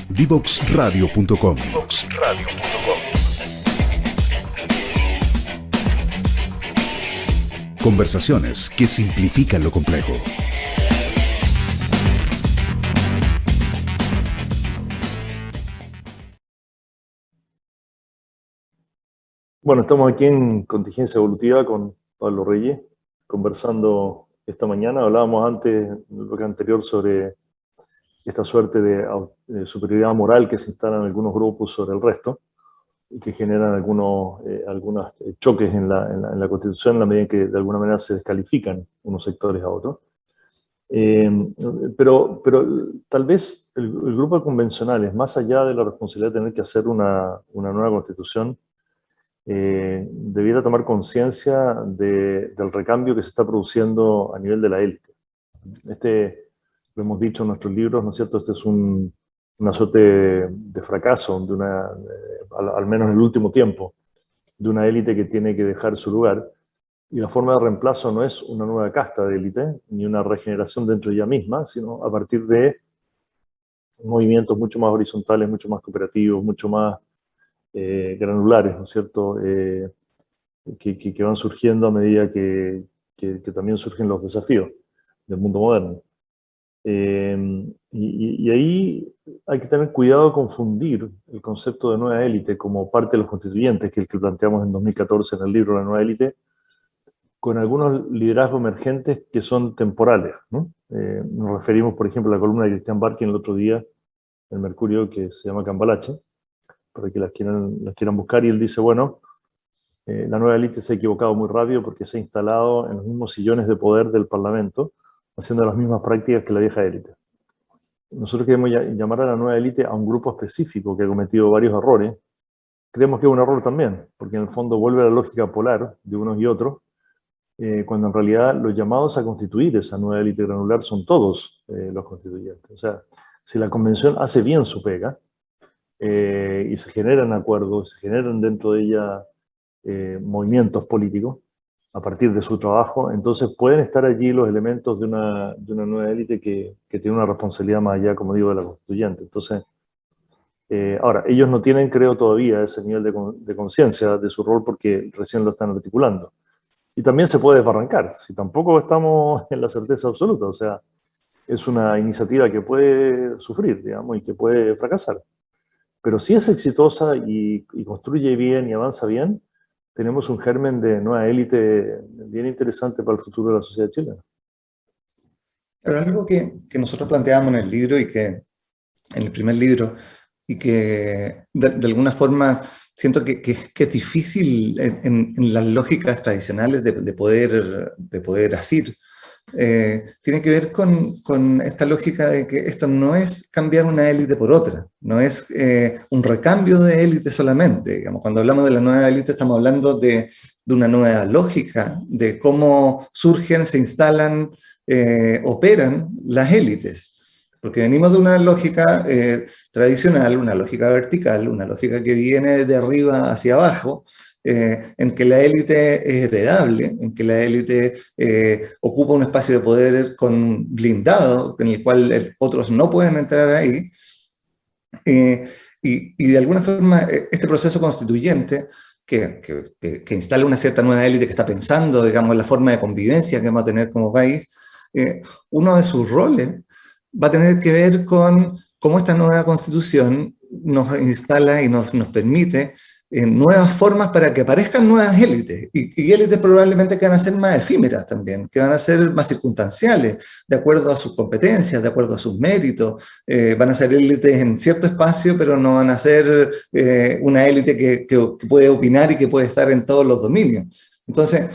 Divoxradio.com. Conversaciones que simplifican lo complejo. Bueno, estamos aquí en Contingencia Evolutiva con Pablo Reyes, conversando esta mañana. Hablábamos antes, en el bloque anterior, sobre esta suerte de superioridad moral que se instala en algunos grupos sobre el resto y que generan algunos choques en la Constitución en la medida en que de alguna manera se descalifican unos sectores a otros. Pero tal vez el grupo de convencionales, más allá de la responsabilidad de tener que hacer una nueva Constitución, debiera tomar conciencia del recambio que se está produciendo a nivel de la élite. Lo hemos dicho en nuestros libros, ¿no es cierto? Este es una suerte de fracaso, al menos en el último tiempo, de una élite que tiene que dejar su lugar. Y la forma de reemplazo no es una nueva casta de élite, ni una regeneración dentro de ella misma, sino a partir de movimientos mucho más horizontales, mucho más cooperativos, mucho más granulares, ¿no es cierto?, que van surgiendo a medida que también surgen los desafíos del mundo moderno. Y ahí hay que tener cuidado de confundir el concepto de nueva élite como parte de los constituyentes, que es el que planteamos en 2014 en el libro La Nueva Élite, con algunos liderazgos emergentes que son temporales, ¿no? Nos referimos, por ejemplo, a la columna de Cristian Barkin el otro día, en Mercurio, que se llama Cambalache, para que las quieran buscar, y él dice, bueno, la nueva élite se ha equivocado muy rápido porque se ha instalado en los mismos sillones de poder del Parlamento, haciendo las mismas prácticas que la vieja élite. Nosotros queremos llamar a la nueva élite a un grupo específico que ha cometido varios errores. Creemos que es un error también, porque en el fondo vuelve a la lógica polar de unos y otros, cuando en realidad los llamados a constituir esa nueva élite granular son todos los constituyentes. O sea, si la convención hace bien su pega, y se generan acuerdos, se generan dentro de ella movimientos políticos a partir de su trabajo, entonces pueden estar allí los elementos de una nueva élite que tiene una responsabilidad más allá, como digo, de la constituyente. Entonces, ahora, ellos no tienen, creo, todavía ese nivel de conciencia de su rol porque recién lo están articulando. Y también se puede desbarrancar, si tampoco estamos en la certeza absoluta, o sea, es una iniciativa que puede sufrir, digamos, y que puede fracasar. Pero si es exitosa y construye bien y avanza bien, tenemos un germen de nueva élite bien interesante para el futuro de la sociedad chilena. Pero algo que nosotros planteamos en el libro y que en el primer libro, y que de alguna forma siento que es difícil en las lógicas tradicionales de poder asir, tiene que ver con esta lógica de que esto no es cambiar una élite por otra, no es un recambio de élite solamente. Digamos, cuando hablamos de la nueva élite estamos hablando de una nueva lógica, de cómo surgen, se instalan, operan las élites. Porque venimos de una lógica tradicional, una lógica vertical, una lógica que viene de arriba hacia abajo, en que la élite es heredable, en que la élite ocupa un espacio de poder blindado, en el cual otros no pueden entrar ahí, y de alguna forma este proceso constituyente que instala una cierta nueva élite que está pensando, digamos, en la forma de convivencia que vamos a tener como país, uno de sus roles va a tener que ver con cómo esta nueva constitución nos instala y nos permite nuevas formas para que aparezcan nuevas élites, y élites probablemente que van a ser más efímeras también, que van a ser más circunstanciales, de acuerdo a sus competencias, de acuerdo a sus méritos, van a ser élites en cierto espacio, pero no van a ser una élite que puede opinar y que puede estar en todos los dominios. Entonces,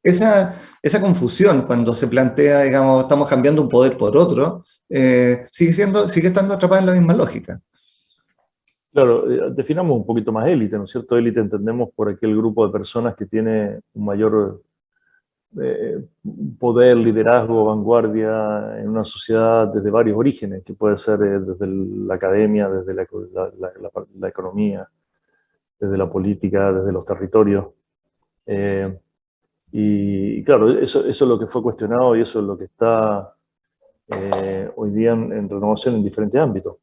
esa confusión cuando se plantea, digamos, estamos cambiando un poder por otro, sigue estando atrapada en la misma lógica. Claro, definamos un poquito más élite, ¿no es cierto? Élite entendemos por aquel grupo de personas que tiene un mayor poder, liderazgo, vanguardia en una sociedad desde varios orígenes, que puede ser desde la academia, desde la economía, desde la política, desde los territorios. Y claro, eso es lo que fue cuestionado y eso es lo que está hoy día en renovación en diferentes ámbitos.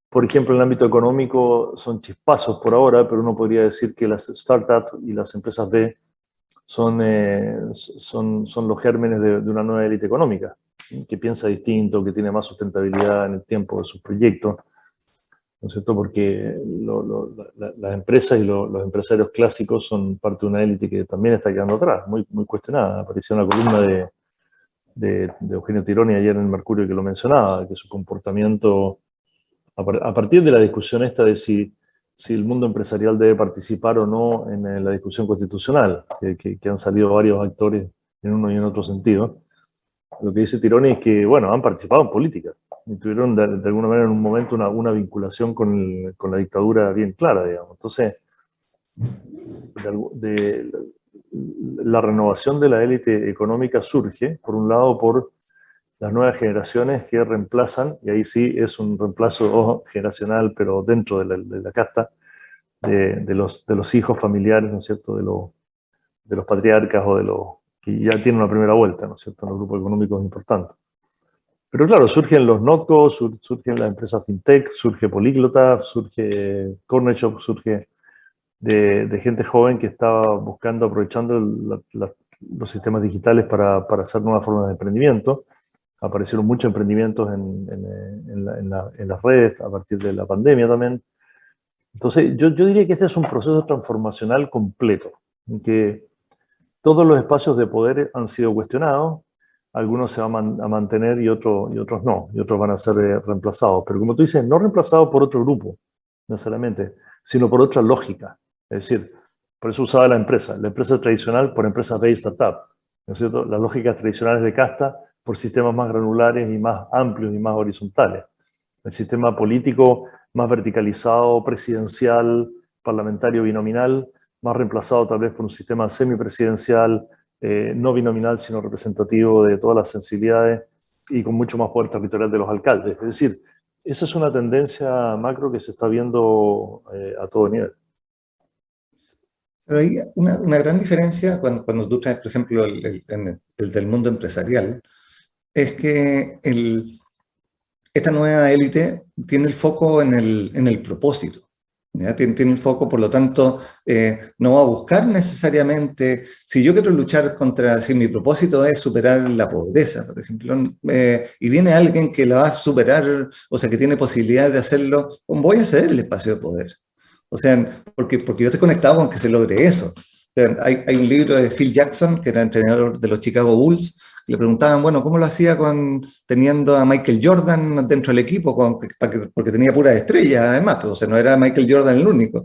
Por ejemplo, en el ámbito económico son chispazos por ahora, pero uno podría decir que las startups y las empresas B son los gérmenes de una nueva élite económica, que piensa distinto, que tiene más sustentabilidad en el tiempo de sus proyectos, ¿no es cierto? Porque las empresas y los empresarios clásicos son parte de una élite que también está quedando atrás, muy, muy cuestionada. Apareció una columna de Eugenio Tironi ayer en el Mercurio que lo mencionaba, que su comportamiento, a partir de la discusión esta de si el mundo empresarial debe participar o no en la discusión constitucional, que han salido varios actores en uno y en otro sentido, lo que dice Tironi es que, bueno, han participado en política y tuvieron de alguna manera en un momento una vinculación con la dictadura bien clara, digamos. Entonces, la renovación de la élite económica surge, por un lado, por las nuevas generaciones que reemplazan, y ahí sí es un reemplazo generacional, pero dentro de la casta, de los hijos familiares, ¿no es cierto?, de los patriarcas o de los que ya tienen una primera vuelta, ¿no es cierto?, en los grupos económicos importantes. Pero claro, surgen los notco, surgen las empresas fintech, surge Políglota, surge Corner Shop, surge de gente joven que estaba buscando, aprovechando los sistemas digitales para hacer nuevas formas de emprendimiento. Aparecieron muchos emprendimientos en las redes a partir de la pandemia también. Entonces, yo diría que este es un proceso transformacional completo, en que todos los espacios de poder han sido cuestionados, algunos se van a mantener y otros no, y otros van a ser reemplazados. Pero como tú dices, no reemplazados por otro grupo, necesariamente, sino por otra lógica. Es decir, por eso usaba la empresa tradicional por empresas B y startup, ¿no es cierto? Las lógicas tradicionales de casta por sistemas más granulares y más amplios y más horizontales. El sistema político más verticalizado, presidencial, parlamentario binominal, más reemplazado tal vez por un sistema semipresidencial, no binominal, sino representativo de todas las sensibilidades y con mucho más poder territorial de los alcaldes. Es decir, esa es una tendencia macro que se está viendo a todo nivel. Pero hay una gran diferencia cuando tú traes, por ejemplo, el del mundo empresarial, es que esta nueva élite tiene el foco en el propósito. ¿Ya? Tiene el foco, por lo tanto, no va a buscar necesariamente, si yo quiero luchar si mi propósito es superar la pobreza, por ejemplo, y viene alguien que la va a superar, o sea, que tiene posibilidad de hacerlo, voy a ceder el espacio de poder. O sea, porque yo estoy conectado con que se logre eso. O sea, hay un libro de Phil Jackson, que era entrenador de los Chicago Bulls, que le preguntaban, bueno, ¿cómo lo hacía teniendo a Michael Jordan dentro del equipo? Porque tenía puras estrellas, además, pues, o sea, no era Michael Jordan el único.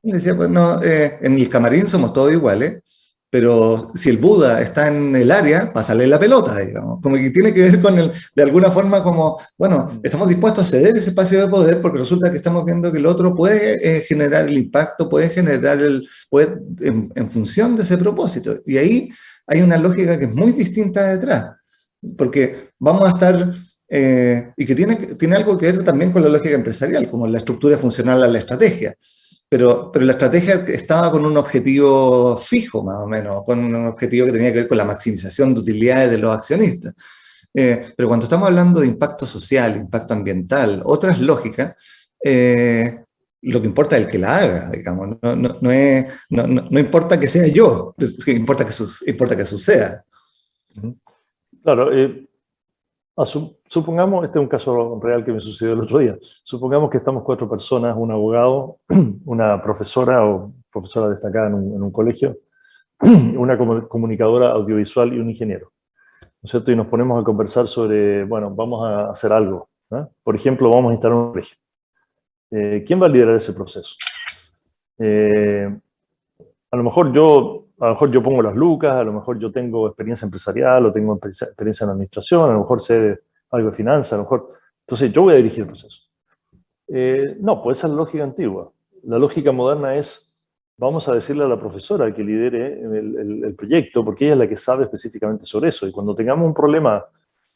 Y le decía, pues no, en el camarín somos todos iguales, pero si el Buda está en el área, pásale la pelota, digamos. Como que tiene que ver con de alguna forma como, bueno, estamos dispuestos a ceder ese espacio de poder porque resulta que estamos viendo que el otro puede generar el impacto, puede generar en función de ese propósito. Y ahí hay una lógica que es muy distinta detrás, porque vamos a estar, y que tiene algo que ver también con la lógica empresarial, como la estructura funcional a la estrategia. Pero la estrategia estaba con un objetivo fijo, más o menos, con un objetivo que tenía que ver con la maximización de utilidades de los accionistas. Pero cuando estamos hablando de impacto social, impacto ambiental, otras lógicas, lo que importa es el que la haga, digamos. No importa que sea yo, importa que suceda. Claro, supongamos, este es un caso real que me sucedió el otro día, supongamos que estamos 4 personas, un abogado, una profesora o profesora destacada en un colegio, una comunicadora audiovisual y un ingeniero, ¿no es cierto? Y nos ponemos a conversar sobre, bueno, vamos a hacer algo, ¿no? Por ejemplo, vamos a instalar un colegio. ¿Quién va a liderar ese proceso? A lo mejor yo pongo las lucas, a lo mejor yo tengo experiencia empresarial o tengo experiencia en administración, a lo mejor sé algo de finanzas, a lo mejor... Entonces yo voy a dirigir el proceso. No, pues esa es la lógica antigua. La lógica moderna es, vamos a decirle a la profesora que lidere el proyecto, porque ella es la que sabe específicamente sobre eso. Y cuando tengamos un problema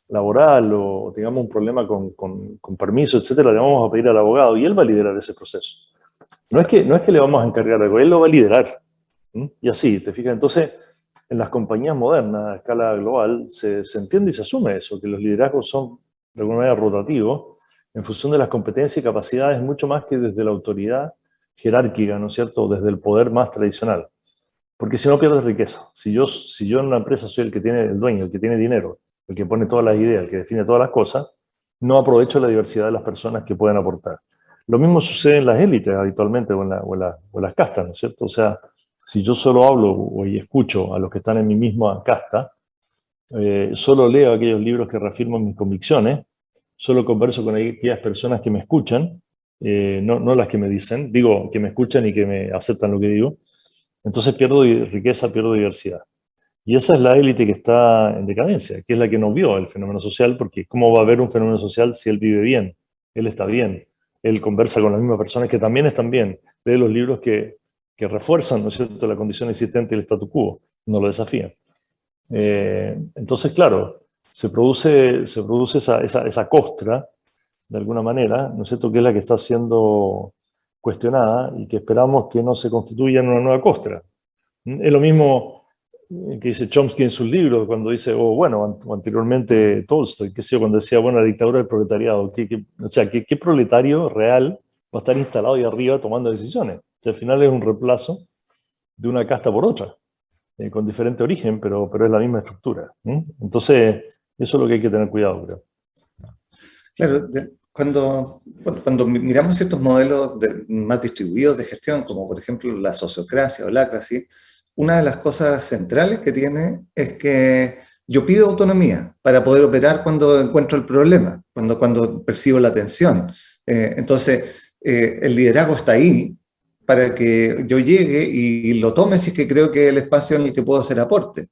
laboral o tengamos un problema con permiso, etcétera, le vamos a pedir al abogado y él va a liderar ese proceso. No es que le vamos a encargar algo, él lo va a liderar. Y así, ¿te fijas? Entonces, en las compañías modernas a escala global se entiende y se asume eso, que los liderazgos son de alguna manera rotativos en función de las competencias y capacidades mucho más que desde la autoridad jerárquica, ¿no es cierto?, o desde el poder más tradicional. Porque si no pierdes riqueza. Si yo en una empresa soy el que tiene el dueño, el que tiene dinero, el que pone todas las ideas, el que define todas las cosas, no aprovecho la diversidad de las personas que pueden aportar. Lo mismo sucede en las élites habitualmente o en las castas, ¿no es cierto? O sea, si yo solo hablo y escucho a los que están en mi misma casta, solo leo aquellos libros que reafirman mis convicciones, solo converso con aquellas personas que me escuchan, no las que me dicen, digo que me escuchan y que me aceptan lo que digo, entonces pierdo riqueza, pierdo diversidad. Y esa es la élite que está en decadencia, que es la que no vio el fenómeno social, porque ¿cómo va a haber un fenómeno social si él vive bien? Él está bien, él conversa con las mismas personas que también están bien, lee los libros que refuerzan, ¿no es cierto?, la condición existente del statu quo, no lo desafían. Entonces, claro, se produce esa costra, de alguna manera, ¿no es cierto?, que es la que está siendo cuestionada y que esperamos que no se constituya en una nueva costra. Es lo mismo que dice Chomsky en sus libros, cuando dice, o anteriormente Tolstoy, que sé yo, cuando decía, bueno, la dictadura del proletariado. O sea, ¿qué proletario real va a estar instalado ahí arriba tomando decisiones? O sea, al final es un reemplazo de una casta por otra, con diferente origen, pero es la misma estructura. Entonces, eso es lo que hay que tener cuidado, creo. Claro, cuando miramos ciertos modelos más distribuidos de gestión, como por ejemplo la sociocracia o la lacracia, una de las cosas centrales que tiene es que yo pido autonomía para poder operar cuando encuentro el problema, cuando percibo la tensión. Entonces, el liderazgo está ahí para que yo llegue y lo tome si es que creo que es el espacio en el que puedo hacer aporte.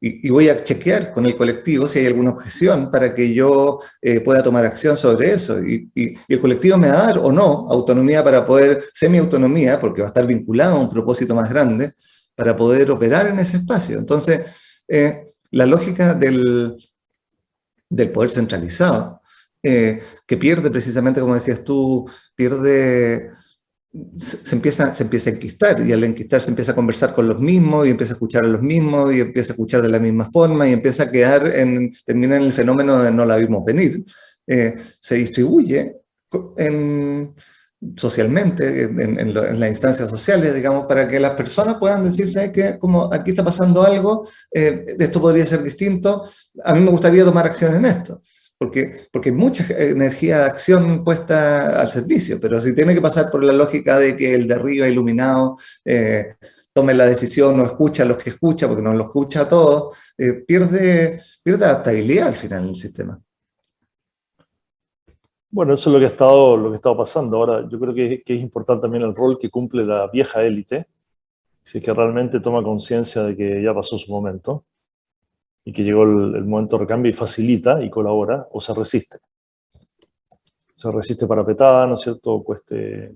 Y voy a chequear con el colectivo si hay alguna objeción para que yo pueda tomar acción sobre eso. Y el colectivo me va a dar o no autonomía para poder, semi-autonomía, porque va a estar vinculado a un propósito más grande, para poder operar en ese espacio. Entonces, la lógica del poder centralizado, que pierde precisamente, como decías tú, se empieza a enquistar, y al enquistar se empieza a conversar con los mismos, y empieza a escuchar a los mismos, y empieza a escuchar de la misma forma, y empieza a termina en el fenómeno de no la vimos venir. Se distribuye socialmente, en las instancias sociales, digamos, para que las personas puedan decir, ¿sabes qué? Como aquí está pasando algo, esto podría ser distinto, a mí me gustaría tomar acción en esto. Porque hay mucha energía de acción puesta al servicio, pero si tiene que pasar por la lógica de que el de arriba iluminado tome la decisión o escucha a los que escucha, porque no lo escucha a todos, pierde adaptabilidad al final del sistema. Bueno, eso es lo que ha estado pasando. Ahora, yo creo que es importante también el rol que cumple la vieja élite, si es que realmente toma conciencia de que ya pasó su momento, y que llegó el momento de recambio y facilita y colabora, o se resiste. Se resiste parapetada, ¿no es cierto?,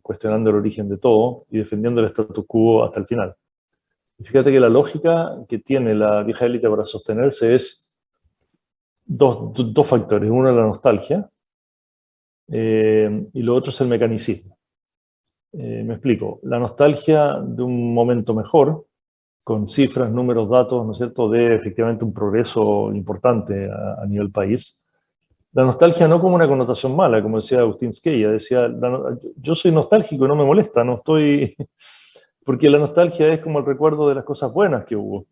cuestionando el origen de todo y defendiendo el status quo hasta el final. Y fíjate que la lógica que tiene la vieja élite para sostenerse es dos factores. Uno es la nostalgia y lo otro es el mecanicismo. Me explico. La nostalgia de un momento mejor, con cifras, números, datos, ¿no es cierto?, de efectivamente un progreso importante a nivel país. La nostalgia no como una connotación mala, como decía Agustín Squella, decía, yo soy nostálgico y no me molesta, no estoy... Porque la nostalgia es como el recuerdo de las cosas buenas que hubo.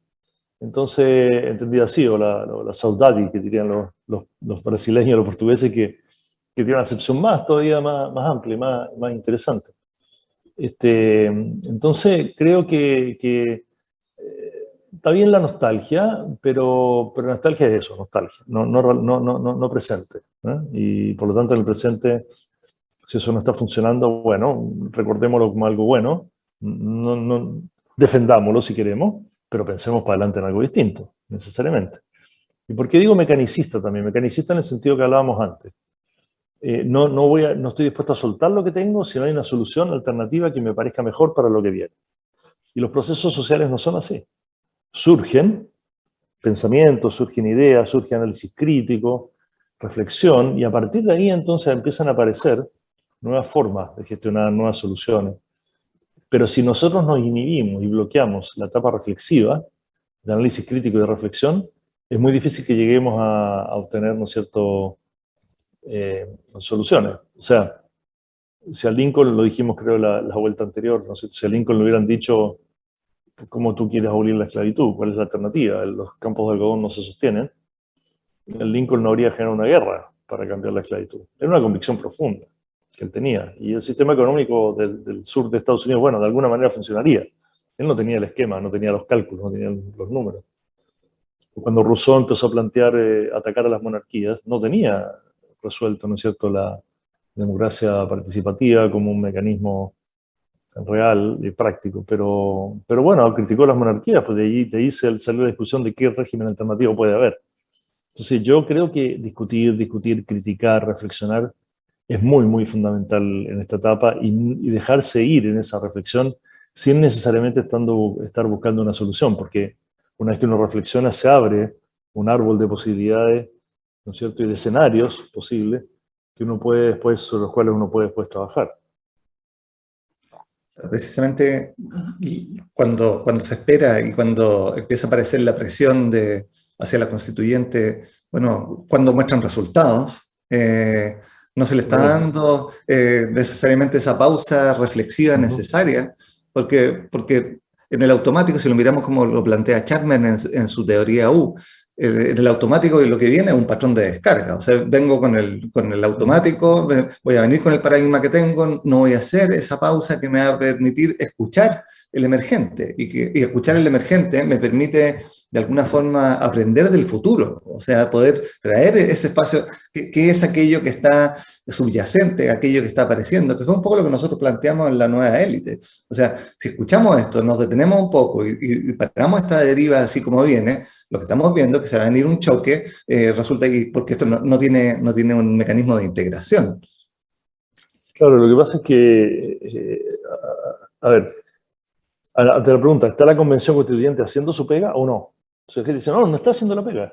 Entonces, entendida así, o la saudade, que dirían los brasileños, los portugueses, que tiene una acepción todavía más amplia, más interesante. Entonces, creo que está bien la nostalgia, pero nostalgia es eso, nostalgia, no presente. Y por lo tanto, en el presente, si eso no está funcionando, bueno, recordémoslo como algo bueno, defendámoslo si queremos, pero pensemos para adelante en algo distinto, necesariamente. ¿Y por qué digo mecanicista también? Mecanicista en el sentido que hablábamos antes. No estoy dispuesto a soltar lo que tengo si no hay una solución alternativa que me parezca mejor para lo que viene. Y los procesos sociales no son así. Surgen pensamientos, surgen ideas, surge análisis crítico, reflexión, y a partir de ahí entonces empiezan a aparecer nuevas formas de gestionar, nuevas soluciones. Pero si nosotros nos inhibimos y bloqueamos la etapa reflexiva, de análisis crítico y de reflexión, es muy difícil que lleguemos a obtener, ¿no es cierto?, soluciones. O sea, si a Lincoln, lo dijimos creo la vuelta anterior, ¿no es cierto?, si a Lincoln le hubieran dicho cómo tú quieres abolir la esclavitud, cuál es la alternativa, los campos de algodón no se sostienen, el Lincoln no habría generado una guerra para cambiar la esclavitud. Era una convicción profunda que él tenía. Y el sistema económico del sur de Estados Unidos, bueno, de alguna manera funcionaría. Él no tenía el esquema, no tenía los cálculos, no tenía los números. Cuando Rousseau empezó a plantear atacar a las monarquías, no tenía resuelto, ¿no es cierto?, la democracia participativa como un mecanismo real y práctico. Pero bueno, criticó las monarquías, pues de ahí salió la discusión de qué régimen alternativo puede haber. Entonces yo creo que discutir, criticar, reflexionar es muy, muy fundamental en esta etapa y dejarse ir en esa reflexión sin necesariamente estar buscando una solución, porque una vez que uno reflexiona se abre un árbol de posibilidades, ¿no es cierto?, y de escenarios posibles que uno puede después, sobre los cuales uno puede después trabajar. Precisamente cuando se espera y cuando empieza a aparecer la presión hacia la constituyente, bueno, cuando muestran resultados, no se le está dando necesariamente esa pausa reflexiva necesaria, porque en el automático, si lo miramos como lo plantea Chapman en su teoría U, en el automático lo que viene es un patrón de descarga. O sea, vengo con el automático, voy a venir con el paradigma que tengo, no voy a hacer esa pausa que me va a permitir escuchar el emergente. Y escuchar el emergente me permite, de alguna forma, aprender del futuro. O sea, poder traer ese espacio, que es aquello que está subyacente, aquello que está apareciendo, que fue un poco lo que nosotros planteamos en la nueva élite. O sea, si escuchamos esto, nos detenemos un poco y paramos esta deriva así como viene, lo que estamos viendo es que se va a venir un choque, resulta que, porque esto no tiene un mecanismo de integración. Claro, lo que pasa es que, a ver, ante la pregunta, ¿está la Convención Constituyente haciendo su pega o no? O sea, que dicen, no está haciendo la pega.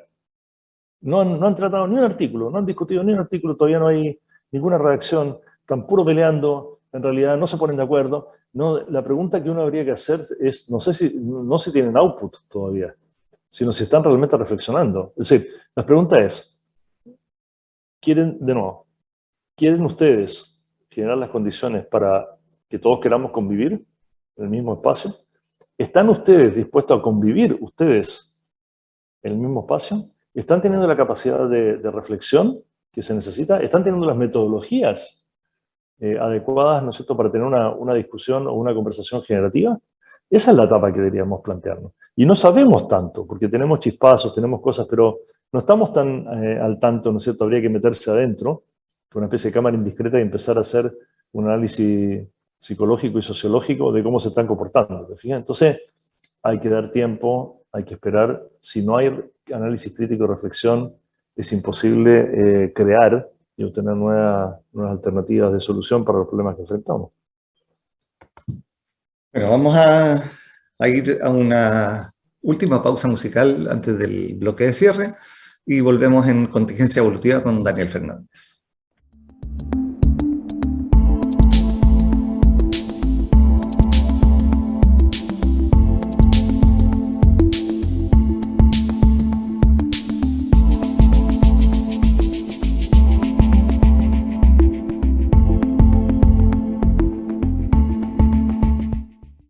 No han tratado ni un artículo, no han discutido ni un artículo, todavía no hay ninguna redacción, están puro peleando, en realidad no se ponen de acuerdo. No, la pregunta que uno habría que hacer es, no si tienen output todavía, sino si están realmente reflexionando. Es decir, la pregunta es, ¿quieren ustedes generar las condiciones para que todos queramos convivir en el mismo espacio? ¿Están ustedes dispuestos a convivir ustedes en el mismo espacio? ¿Están teniendo la capacidad de reflexión que se necesita? ¿Están teniendo las metodologías adecuadas, ¿no es cierto?, para tener una discusión o una conversación generativa? Esa es la etapa que deberíamos plantearnos. Y no sabemos tanto, porque tenemos chispazos, tenemos cosas, pero no estamos tan al tanto, ¿no es cierto? Habría que meterse adentro, con una especie de cámara indiscreta y empezar a hacer un análisis psicológico y sociológico de cómo se están comportando, ¿te fijas? Entonces, hay que dar tiempo, hay que esperar. Si no hay análisis crítico y reflexión, es imposible crear y obtener nuevas alternativas de solución para los problemas que enfrentamos. Bueno, vamos a ir a una última pausa musical antes del bloque de cierre y volvemos en Contingencia Evolutiva con Daniel Fernández.